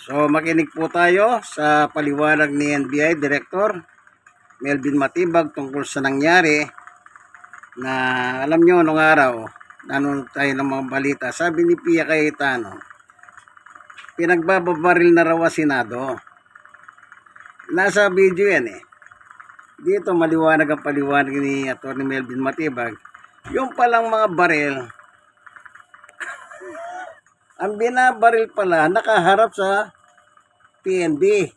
So makinig po tayo sa paliwanag ni NBI Director Melvin Matibag tungkol sa nangyari na alam nyo nung araw, nanonood tayo ng mga balita. Sabi ni Pia Cayetano, pinagbababaril na raw ang Senado. Nasa video yan eh. Dito maliwanag ang paliwanag ni Atty. Melvin Matibag. Yung palang mga baril, ang binabaril pala nakaharap sa PNB.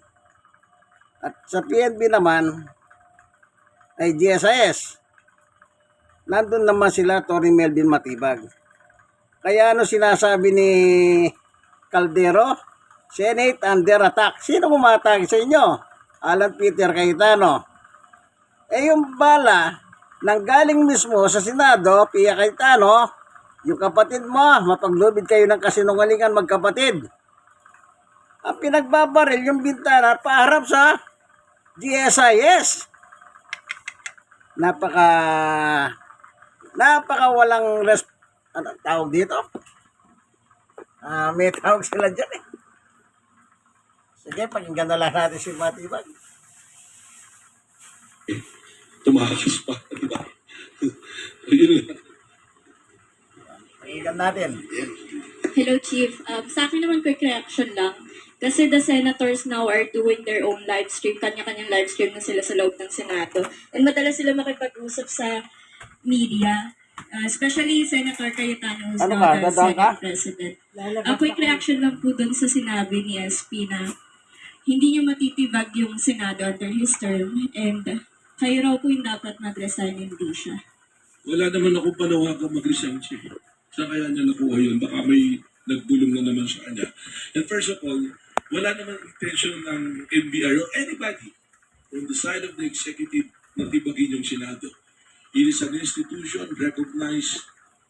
At sa PNB naman ay GSIS. Nandun naman sila, Atty. Melvin Matibag. Kaya ano sinasabi ni Caldero? Senate under attack. Sino umatake sa inyo? Alan Peter Cayetano. Yung bala nanggaling mismo sa Senado, Pia Cayetano, yung kapatid mo, mapaglubid kayo ng kasinungalingan magkapatid. Ang pinagbabaril yung bintana paharap sa GSIS. Napaka walang ano tawag dito? May tawag sila dyan eh. Sige, pakinggan na lang natin si Matibag. Tumakas pa, di ba? Pakinggan natin. Hello, Chief. Sa akin naman, quick reaction lang. Kasi the senators now are doing their own live stream. Kanya-kanyang live stream na sila sa loob ng Senado. And madalas sila makipag-usap sa media. Especially Senator Cayetano, who's now the Senate President. Quick reaction lang po dun sa sinabi ni SP na hindi niya matitibag yung Senado under his term. And kayo raw po yung dapat mag-resign, hindi siya. Wala naman akong panawagan mag-resign siya. Saan kaya niya nakuha yun? Baka may nagbulong na naman sa kanya. And first of all, wala naman intention ng NBI or anybody on the side of the executive na tibagin yung Senado. It is an institution recognized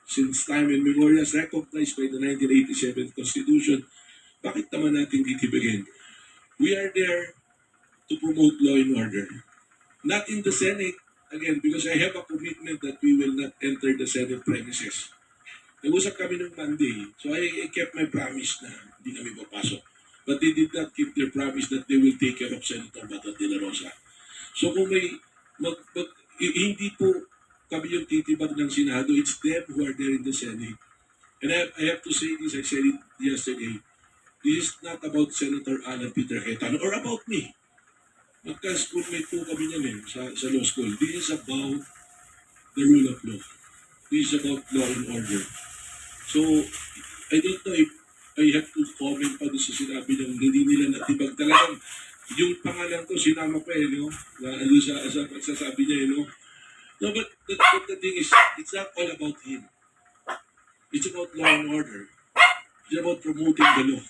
since time immemorial, recognized by the 1987 Constitution. Bakit naman natin titibagin? We are there to promote law and order. Not in the Senate, again, because I have a commitment that we will not enter the Senate premises. Nag-usap kami ng Monday, so I kept my promise na hindi kami papasok. But they did not keep their promise that they will take care of Senator Bato de la Rosa. So kung may, hindi po kami yung titibag ng Senado, it's them who are there in the Senate. And I have to say this, I said it yesterday, this is not about Senator Alan Peter Cayetano or about me. Magka-schoolmate po kami niyan sa law school. This is about the rule of law. This is about law and order. So, I don't know if I have to comment pa doon sa sinabi ng hindi nila natibag. Talagang yung pangalan ko, sinama pa no? Na ano sa pagsasabi niya, no? No, but the thing is, it's not all about him. It's about law and order. It's about promoting the law.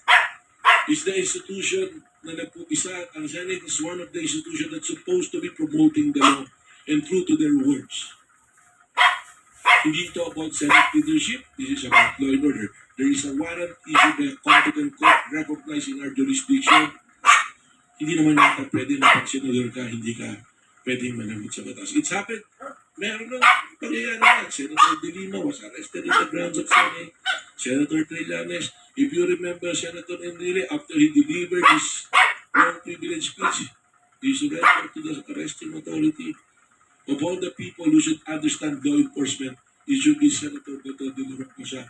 It's the institution na nagpupisa. Ang Senate is one of the institutions that's supposed to be promoting the law and true to their words. Hindi ito about Senate leadership. This is about law and order. There is a warrant issued by a competent court recognized in our jurisdiction. Hindi naman natin pwede na pag senador ka, hindi ka pwedeng managot sa batas. It's happened. Meron ng pangyayari na. Senator De Lima was arrested in the grounds of Senate. Senator Trillanes, if you remember Senator Enrile, after he delivered his non-privilege speech, he surrendered to the arresting authority. Of all the people who should understand law enforcement, it should be Senator Bato de la Rosa,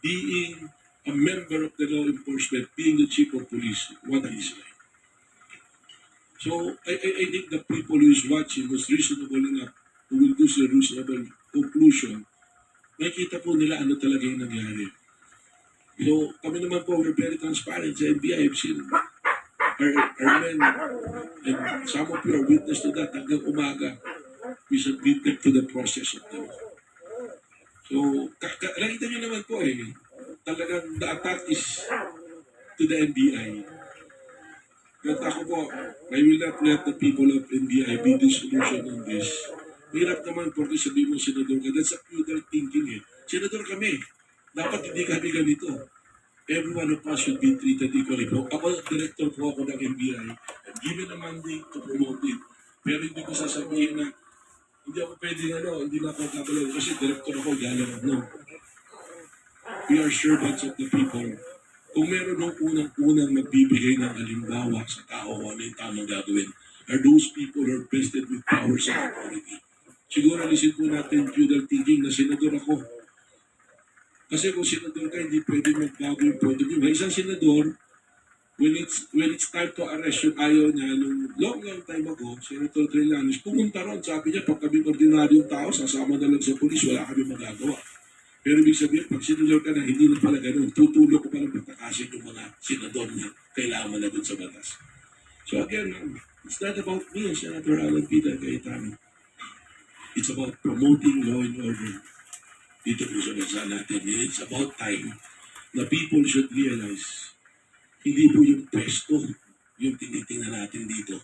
being a member of the law enforcement, being the chief of police. What is like? So, I think the people who is watching was reasonable enough, who will do a reasonable conclusion. Nakikita po nila ano talaga yung nangyari. So, kami naman po, we're very transparent sa NBI. I've seen our men, and some of you are witness to that hanggang umaga. We submit them to the process of the law. So, nakita nyo naman po talagang the attack is to the NBI. But ako po, I will not let the people of NBI be disillusioned on this. Hirap naman po sabihin mo, Senador ka. That's a feudal thinking Senador kami. Dapat hindi kami ganito. Every one of us should be treated equally po. Ako, director po ako ng NBI. I'm given a mandate to promote it. Pero hindi ko sasabihin na hindi ako pwedeng hindi na ako kabalog kasi director ako, galang no. We are servants of the people. kung meron nung unang magbibigay ng halimbawa sa tao kung ano yung tamang gagawin, are those people who are vested with powers and authority. Siguro alisin po natin feudal thinking na senador ako. Kasi kung senador ka, hindi pwede magbago yung point of view. May isang senador, when it's time to arrest yung ayaw niya, nung long time ago, Senator Trillanes, pumunta ron, sabi niya, pag kami ordinaryong tao, sasama na lang sa polis, wala kami magagawa. Pero ibig sabihin, pag senador ka na, hindi na pala ganun. Tutulog ko palang patakasin yung mga senador na kailangan managot sa batas. So again, it's not about me, Senator Alan Peter Cayetano. It's about promoting law and order dito po sa bansa natin. It's about time na people should realize hindi po yung pwesto yung tinitingnan natin dito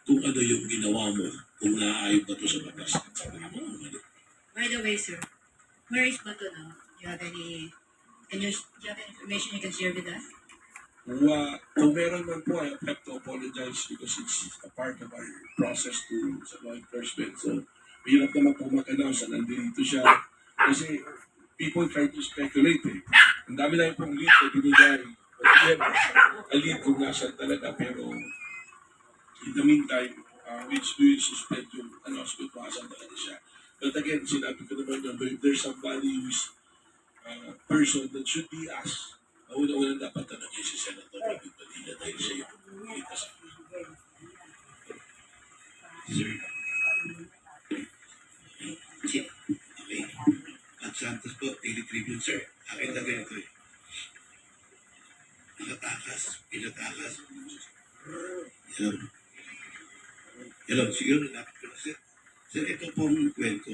kung ano yung ginawa mo, kung naayos ba ito sa batas at sa tama o mali. By the way, sir, where is Bato now? Do you have any information you can share with us? Kung meron man po, I have to apologize because it's a part of our process to sa law enforcement. So, mahirap naman po mag-announce na nandito siya. Kasi people try to speculate eh. Ang dami na pong lead na binigay. But again, a lead kung nasan talaga. Pero in the meantime, we will suspend yung announcement kung asan talaga siya. But again, sinabi ko naman yun, if there's somebody who is person that should be asked, una-una dapat tanongin si Senator David Padilla dahil siya yung kumita sa Sir. Okay. At Santos po, Daily Tribune, sir. Akin na ganito eh. Pinatakas. Hello, siguro dapat ko na, sir. Sir, ito pong kwento.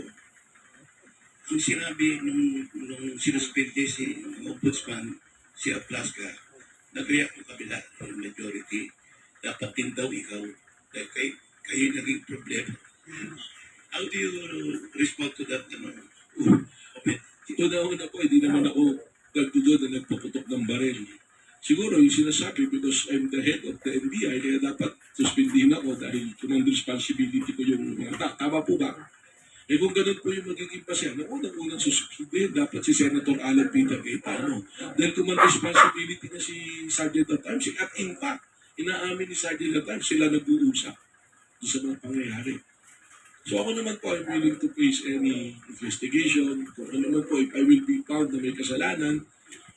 Ang sinabi nung sinuspindi si Ombudsman, si Aplaska, nag-react yung kabila, yung majority, dapat din daw ikaw, dahil kayo naging problema. How do you respond to that? Una po, hindi naman ako nagtudod na nagpaputok ng baril. Siguro yung sinasabi because I'm the head of the NBI, kaya dapat suspindihin ako dahil command responsibility ko yung mga tama po ba? Eh kung ganun po yung magiging pasya, na unang suspindihin dapat si Senator Alan Peter Cayetano. Dahil command responsibility na si Sergeant at Arms. At in fact, inaamin ni Sergeant at Arms, sila nag-uusap sa mga pangyayari. So ako naman po, I'm willing to face any investigation. Kung ano naman po, if I will be found na may kasalanan,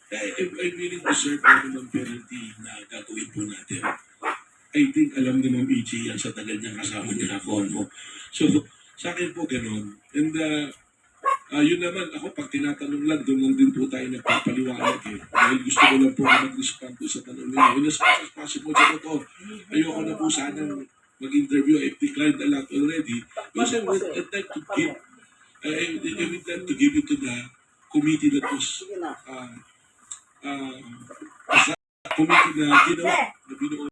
I'm willing to serve any naman penalty na gagawin po natin. I think alam ni Ma'am Ichi yan sa tagal niya kasama niya ako. No? So sa akin po ganun. And yun naman, ako pag tinatanong lang, doon lang din po tayo nagpapaliwanag eh. Dahil gusto ko lang po mag-respond po sa tanong nila. In as much as possible sa totoo, ayoko na po sanang mag-interview. I've declined a lot already. Because I'd like to give, I would like to give it to the committee that was, committee na ginawa, na binuo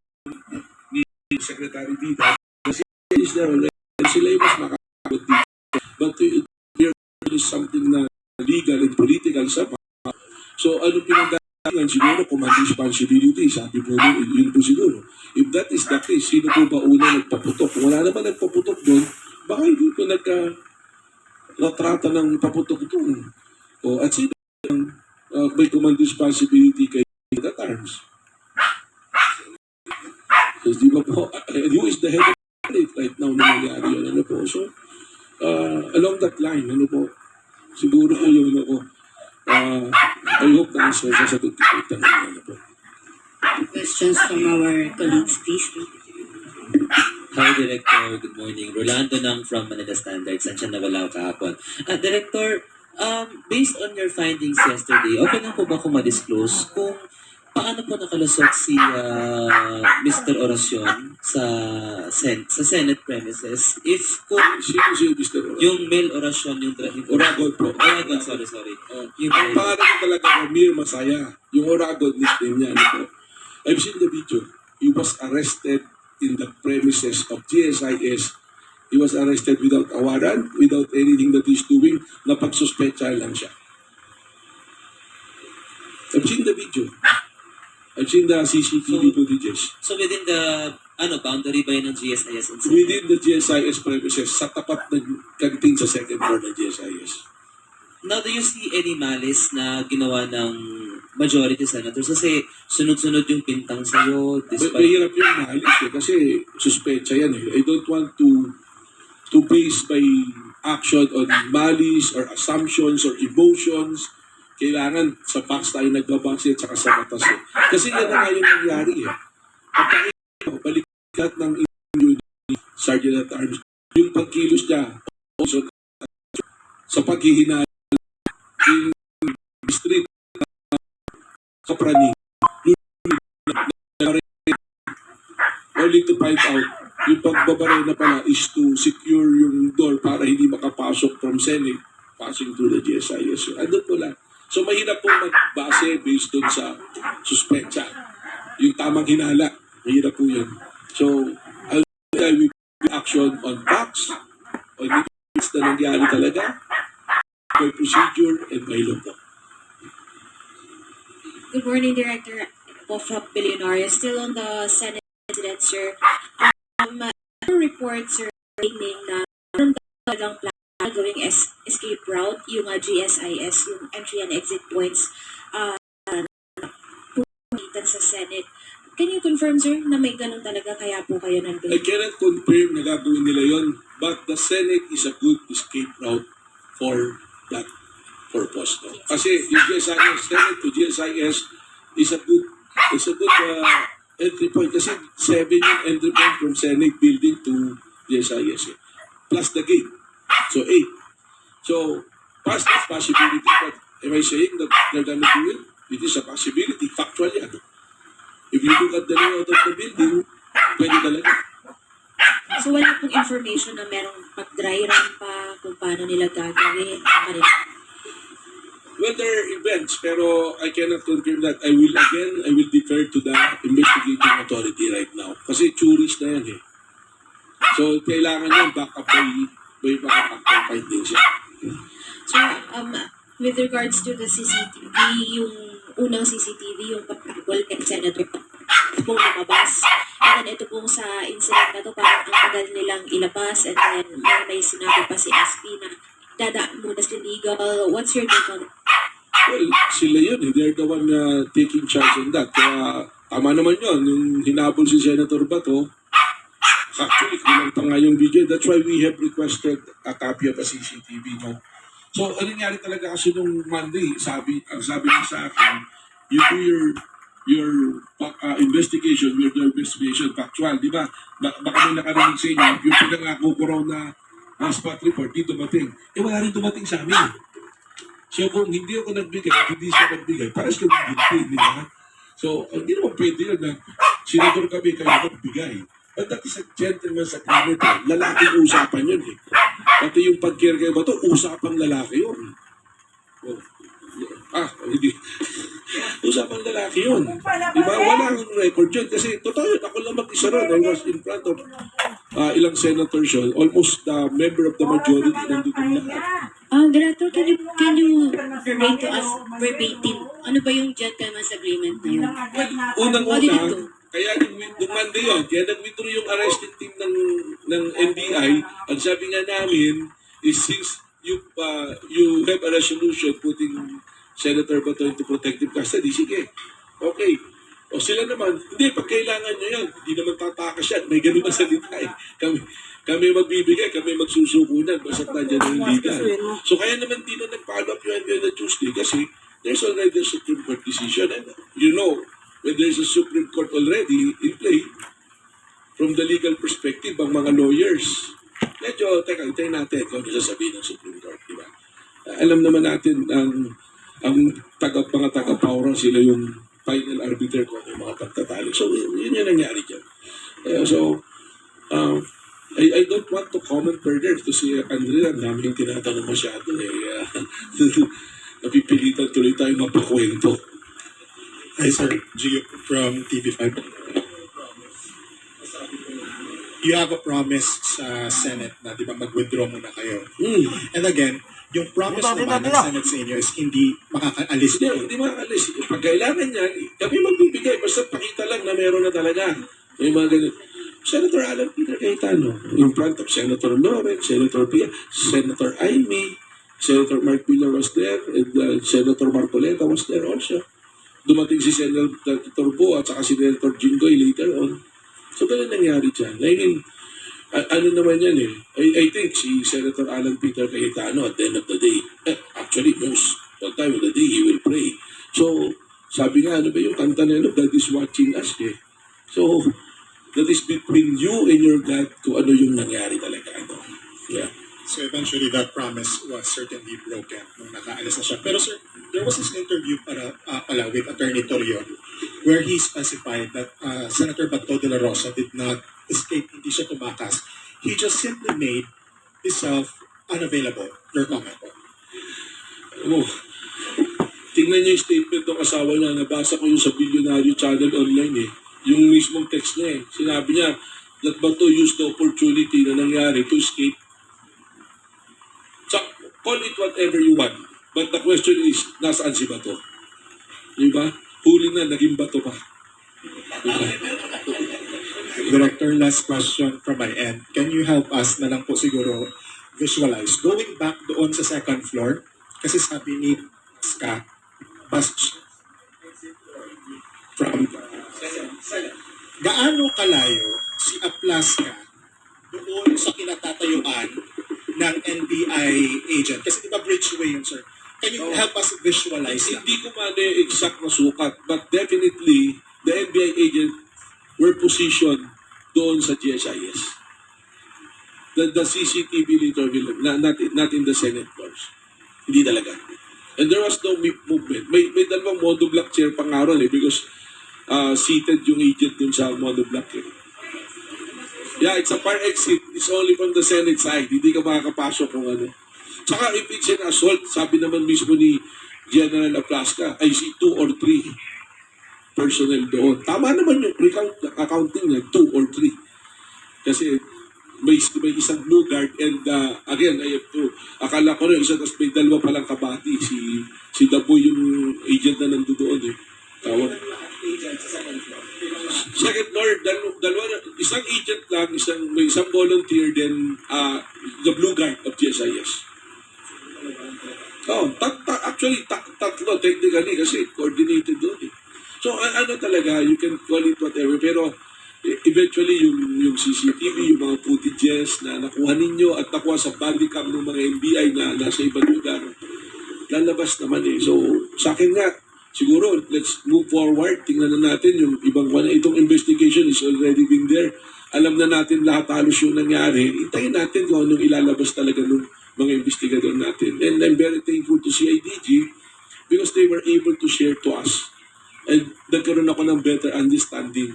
ni Secretary Tita. Kasi is there already, sila yung mas makakabot dito. But there is something na legal and political sa pa. So ano pinagdagangan siguro command responsibility, sabi po yun po siguro. If that is the case, sino po ba una nagpaputok? Kung wala naman nagpaputok doon, baka hindi po nagka-ratrata ng paputok doon. O at sino may command responsibility kay the Arms? So, di ba po, who is the head of it right now na nangyari yun? Ano po? So, along that line, ano po, siguro po yung ano po, I hope na answer sa sagot ko ito. Ano po? Questions from our colleagues, please. Hi, Director. Good morning. Rolando Nang from Manila Standard. Saan siya nawala kahapon? Director, based on your findings yesterday, okay lang po ba kung ma-disclose kung paano po nakalusot si Mr. Oracion sa Senate premises? If kung Sino si Mr. Oragon? yung mail Oracion, yung Oragon po. Oragon, sorry. Yung Ang pangalan ko talaga Amir Masaya. Yung Oragon nickname niya. Ano po? I've seen the video. He was arrested in the premises of GSIS. He was arrested without a warrant, without anything that he's doing. Napagsuspecha lang siya. I've seen the video. I've seen the CCTV footages. So within the boundary ba yun ng GSIS? And Within the GSIS premises, sa tapat ng kanting sa second floor ng GSIS. Now, do you see any malice na ginawa ng majority senators kasi sunod-sunod yung pintang sa'yo despite... Mahirap yung maalis kasi suspecha yan I don't want to base my action on malice or assumptions or emotions. Kailangan sa facts tayo nagbabase at saka sa batas Kasi yan na nga yung nangyari Kapag balikat ng Sergeant at Arms, yung pagkilos niya also, sa paghihinala yung street kaprani only to find out yung pagbabare na pala is to secure yung door para hindi makapasok from Senate passing through the GSIS. Ano po lang. So mahirap po magbase based dun sa suspecha. Yung tamang hinala. Mahirap po yan. So, I will action on facts, on things na nangyari talaga, by procedure, and by law po. Good morning, Director of Billionaire. Still on the Senate President, sir. Reports are claiming na meron talagang plan gawing escape route, yung GSIS, yung entry and exit points, pumitan sa Senate. Can you confirm, sir, na may ganun talaga kaya po kayo I nandun? cannot confirm na gagawin nila yon, but the Senate is a good escape route for that purpose. No? Kasi yung GSIS, Senate to GSIS is a good entry point. Kasi 7 yung entry point from Senate building to GSIS. Plus the gate. So 8. So, past that possibility, but am I saying that they're gonna do it? It is a possibility. Factual yan. If you look at the layout of the building, pwede talaga. So wala pong information na merong pag-dry run pa kung paano nila gagawin. Well, there are events, pero I cannot confirm that. I will defer to the investigating authority right now. Kasi tourist na yan So, kailangan yan back up by mga factor findings yan. So, with regards to the CCTV, yung unang CCTV, yung pagkakabol kay Senator pong lumabas. And then ito pong sa incident na to, parang ang tagal nilang ilabas and then may sinabi pa si SP na dadaan muna sa legal. What's your take on it? Well, sila yun. They're the one taking charge on that. Kaya, tama naman yun. Yung hinabol si Senator Bato, actually, kulang pa nga yung video. That's why we have requested a copy of a CCTV. No? So, ano nangyari talaga kasi nung Monday, ang sabi niya sa akin, you do your investigation, factual, di ba? Baka may nakarinig sa inyo, yung pinangako ko raw na spot report, di dumating. Wala rin dumating sa amin. So, kung hindi ako nagbigay, hindi siya nagbigay, pares kami ginti, di ba? So, hindi naman pwede yun na senador kami kayo nagbigay. But that is a gentleman's agreement. Lalaking usapan yun Pati yung pag-care kayo ba ito, usapang lalaki yun. Hindi. Usapang lalaki yun. Diba? Wala akong record yun. Kasi totoo yun, ako lang mag-isa ron. I was in front of ilang senators yun. Almost the member of the majority nandun lahat. Director, can you relate to us verbatim? Ano ba yung gentleman's agreement na yun? Unang-una, kaya nung Monday yun, kaya nag-withdraw yung arresting team ng NBI. Ang sabi nga namin is since you have a resolution putting Senator Bato into protective custody, sige. Okay. O sila naman, hindi, pag kailangan nyo yan, hindi naman tatakas yan. May ganun na salita Kami magbibigay, kami magsusukunan, basta't nandiyan ang legal. So kaya naman di na nag-follow up yung NBI na Tuesday kasi there's already a Supreme Court decision. And when there's a Supreme Court already in play, from the legal perspective, ang mga lawyers, medyo, hintayin natin kung ano sasabihin ng Supreme Court, di ba? Alam naman natin, ang mga taga-power, sila yung final arbiter kung ano yung mga pagtatalo. So, yun yung nangyari dyan. I don't want to comment further to si Andrea, ang dami yung tinatanong masyado. Napipilitan tuloy tayo mapakwento. Hi sir, Gio from TV5. You have a promise sa Senate na di ba mag-withdraw muna kayo. And again, yung promise naman ng Senate sa inyo is hindi makakaalis Hindi makakaalis. Pag kailangan niya, kami magbibigay. Basta pakita lang na meron na talaga. May mga ganun. Senator Alan Peter Cayetano, in front of Senator Loren, Senator Pia, Senator Amy, Senator Mark Miller was there, and Senator Marcoleta was there also. dumating si Senator Bo at saka si Senator Jinggoy later on. So, ganun nangyari dyan. I mean, ano naman yan eh. I think si Senator Alan Peter Cayetano at the end of the day, actually most of the time of the day, he will pray. So, sabi nga, ano ba yung kanta na God is watching us eh. So, that is between you and your God kung ano yung nangyari talaga. Ano. Yeah. So eventually that promise was certainly broken nung nakaalis na siya. Pero sir, there was this interview pala with Attorney Torion where he specified that Senator Bato de la Rosa did not escape, hindi siya tumakas. He just simply made himself unavailable. Your comment po. Ano, tingnan niyo yung statement ng asawa niya. Nabasa ko yung sa Billionaire Channel online eh. Yung mismong text niya eh. Sinabi niya that Bato used the opportunity na nangyari to escape. So, call it whatever you want. But the question is, nasaan si Bato? Diba? Huli na, naging Bato pa. Diba? Director, last question from my end. Can you help us na lang po siguro visualize? Going back doon sa second floor, kasi sabi ni Ska, from gaano kalayo si Aplaska doon sa kinatatayuan ng NBI agent? Kasi di ba Bridgeway yun, sir? Can you help us visualize that? Hindi ko man yung exact na sukat, but definitely, the NBI agent were positioned doon sa GSIS. The CCTV later will, not in the Senate floors. Hindi talaga. And there was no movement. May dalawang monoblock chair pa nga ron eh, because seated yung agent dun sa monoblock eh. Yeah, it's a fire exit. It's only from the Senate side. Hindi ka makakapasok kung ano. Tsaka if it's an assault, sabi naman mismo ni General Aplaska, I see 2 or 3 personnel doon. Tama naman yung accounting niya, 2 or 3. Kasi may isang blue guard and again, I have to, akala ko rin isa, tapos may dalawa palang kabati. Si Daboy yung agent na nandoon eh. Tawag. Second floor, dalawa, isang agent lang, may isang volunteer, then the blue guard of GSIS. Oh, actually, tatlo technically kasi coordinated doon eh. So, ano talaga, you can call it whatever, pero eventually yung CCTV, yung mga footages na nakuha ninyo at nakuha sa body cam ng mga NBI na nasa ibang lugar, lalabas naman eh. So, sa akin nga, siguro, let's move forward. Tingnan na natin yung ibang itong investigation is already been there. Alam na natin lahat halos yung nangyari. Hintayin natin kung anong ilalabas talaga ng mga investigador natin. And I'm very thankful to CIDG because they were able to share to us. And nagkaroon ako ng better understanding.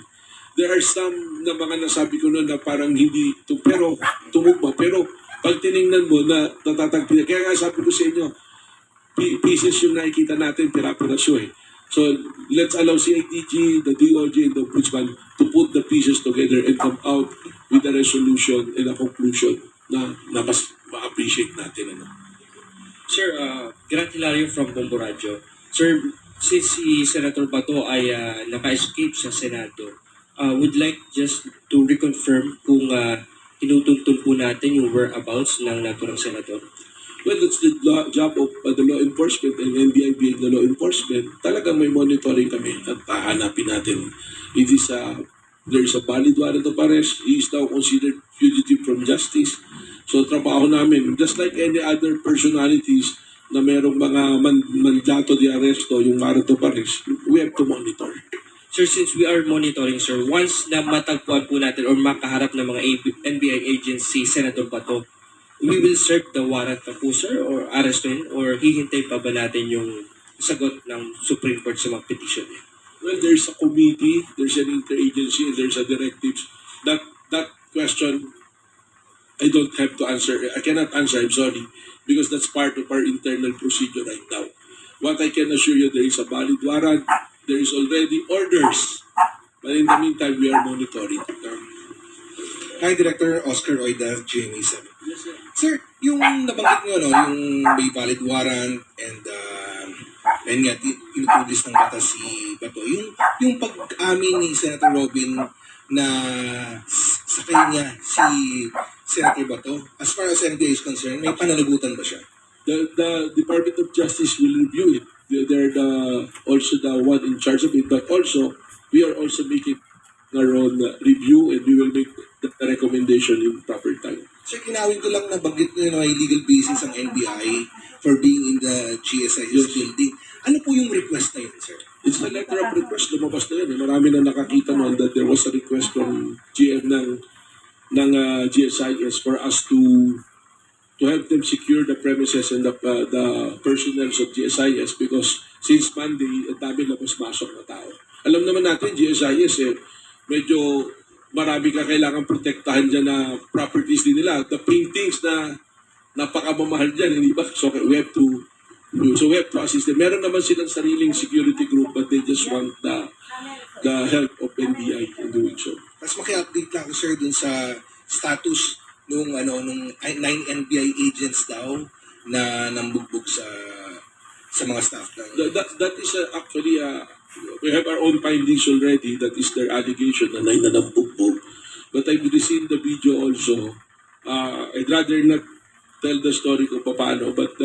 There are some na mga nasabi ko noon na parang hindi pero tumugma. Pero pag tiningnan mo na natatagpila. Kaya nga sabi ko sa inyo, pieces yung nakikita natin, pira-pirasyo eh. So, let's allow CIDG, the DOJ, and the Ombudsman to put the pieces together and come out with a resolution and a conclusion na mas ma-appreciate natin. Ano. Sir, Grant Hilario from Bombo Radio. Sir, since si Senator Bato ay naka-escape sa Senado, would like just to reconfirm kung tinutuntun po natin yung whereabouts ng naturang Senador. Well, that's the job of the law enforcement and NBI being the law enforcement. Talagang may monitoring kami at hahanapin natin. It is there is a valid warrant of arrest. He is now considered fugitive from justice. So, trabaho namin, just like any other personalities na merong mga mandato de arresto, yung warrant of arrest, we have to monitor. Sir, since we are monitoring, sir, once na matagpuan po natin or makaharap ng mga NBI agents si Senator Bato, we will serve the warrant na po, sir, or arrestin, or hihintay pa ba natin yung sagot ng Supreme Court sa mga petition niya? Well, there's a committee, there's an interagency, and there's a directives. That question, I don't have to answer. I cannot answer, I'm sorry, because that's part of our internal procedure right now. What I can assure you, there is a valid warrant, there is already orders, but in the meantime, we are monitoring. Hi, Director Oscar Oida, GMA7. Sir, yung nabanggit nyo, no, yung may valid warrant and ayun nga, tinutulis ng batas si Bato. Yung pag-amin ni Senator Robin na sakay niya si Senator Bato, as far as NBI is concerned, may pananagutan ba siya? The Department of Justice will review it. they're also the one in charge of it, but also we are also making our own review, and we will make the recommendation in proper time. Sir, kinawin ko lang nabanggit nyo na may legal basis ang NBI for being in the GSIS building. Ano po yung request na yun, sir? It's a letter of request, lumabas na yan. Marami na nakakita noon that there was a request from GM ng GSIS for us to help them secure the premises and the personnel of GSIS, because since Monday, ang dami labas-masok na tao. Alam naman natin, GSIS, medyo marami ka kailangan protektahan dyan na properties din nila. The paintings na napakamamahal dyan, hindi ba? So we have to assist them. Meron naman silang sariling security group, but they just want the help of NBI in doing so. Mas maki-update lang, sir, dun sa status nung 9 NBI agents daw na nambugbog sa mga staff ng... That is actually, we have our own findings already. That is their allegation na nabugbog. But I've seen the video also. I'd rather not tell the story kung paano, but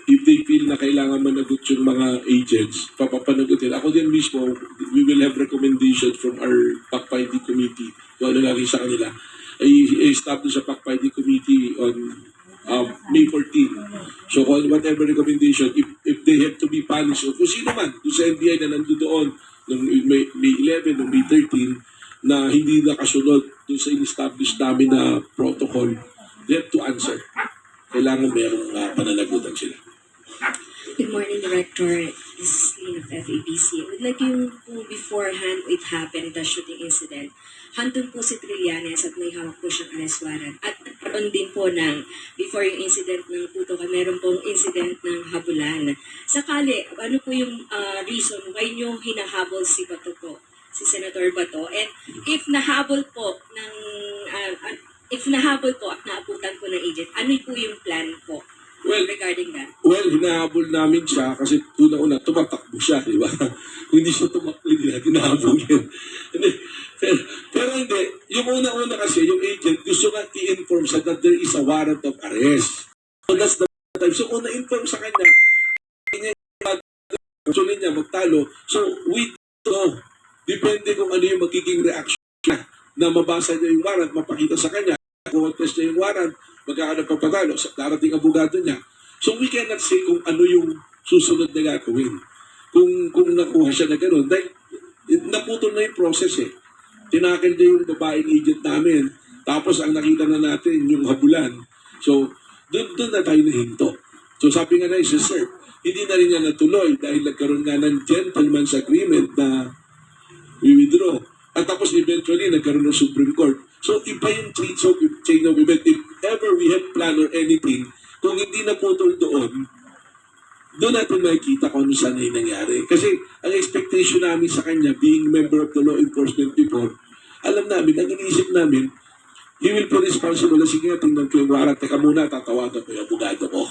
if they feel na kailangan managot yung mga agents, papapanagutin. Ako din mismo, we will have recommendations from our PAC-FID committee kung ano lagi sa kanila. I-establish a PAC-FID committee on May 14. So whatever recommendation, if they have to be punished, o kung sino man, doon sa NBI na nandun doon, noong May 11, noong May 13, na hindi nakasunod doon sa in-establish namin na protocol, they have to answer. Kailangan merong pananagutan sila. Good morning, Director. This is Lynn of FABC. I would like yung beforehand it happened, the shooting incident, handun po si Trillanes at may hawak po siyang arrest warrant. At nagkaroon din po ng, before yung incident ng Puto, meron pong incident ng habulan. Sakali, ano po yung reason why nyo hinahabol si Bato po, si Senator Bato? And if nahabol po at naabutan po ng agent, ano po yung plan po? Well, regarding that? Well, hinahabol namin siya kasi una-una tumatakbo siya, di ba? Kung hindi siya tumakbo, hindi natin hinahabulin. Pero hindi, yung una-una kasi, yung agent, gusto nga i-inform siya that there is a warrant of arrest. So that's the time. So kung na-inform sa kanya, gusto niya magtalo. So we don't know. Depende kung ano yung magiging reaction niya na mabasa niya yung warrant, mapakita sa kanya. Kung test niya yung warrant, magkakaroon ng pagpatalo sa darating abogado niya. So we cannot say kung ano yung susunod na gagawin. Kung nakuha siya na gano'n. Dahil naputol na yung process eh. Tinakil na yung babaeng agent namin. Tapos ang nakita na natin yung habulan. So doon na tayo nahinto. So sabi nga na sir, hindi na rin niya natuloy dahil nagkaroon nga ng gentleman's agreement na we withdraw. At tapos eventually nagkaroon ng Supreme Court. So iba yung chain of event. If ever we have plan or anything, kung hindi naputol doon natin makikita kung ano saan yung nangyari. Kasi ang expectation namin sa kanya, being member of the law enforcement before, alam namin, ang iniisip namin, he will be responsible. Sige nga, tingnan ko yung warrant. Teka muna, tatawagan ko yung abogado ko.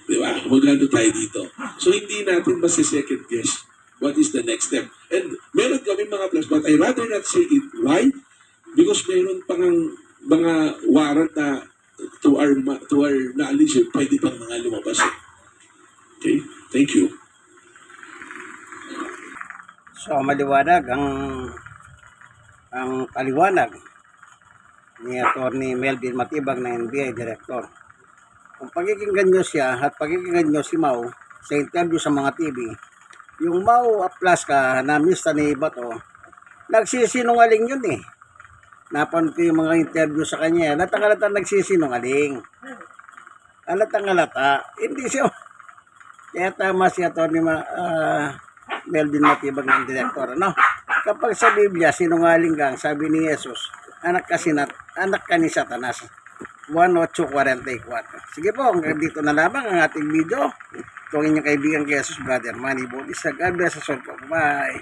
Di ba? Abogado tayo dito. So hindi natin second guess what is the next step. And meron kami mga plans, but I rather not say it. Why? Because meron pang mga warrant na to our knowledge, pwede pang mga lumabas. Okay? Thank you. So maliwanag ang paliwanag ni Atty. Melvin Matibag na NBI Director. Kung pakikinggan nyo siya at pakikinggan nyo si Mau sa interview sa mga TV, yung Mau Plus ka na mista ni Bato, nagsisinungaling yun eh. Napanood ko yung mga interview sa kanya, halatang-halata nagsisinungaling. Halatang-halata. Hindi siya. Kaya tama si Atty. Melvin Matibag ng Director. Ano? Kapag sa Biblia, sinungaling kang, sabi ni Jesus, anak ka ni Satanas. 1:8:44. Sige po, hanggang dito na lamang ang ating video. Ito ang inyong kaibigan kay Jesus, Brother Manny Bautista. God bless us all po. Bye!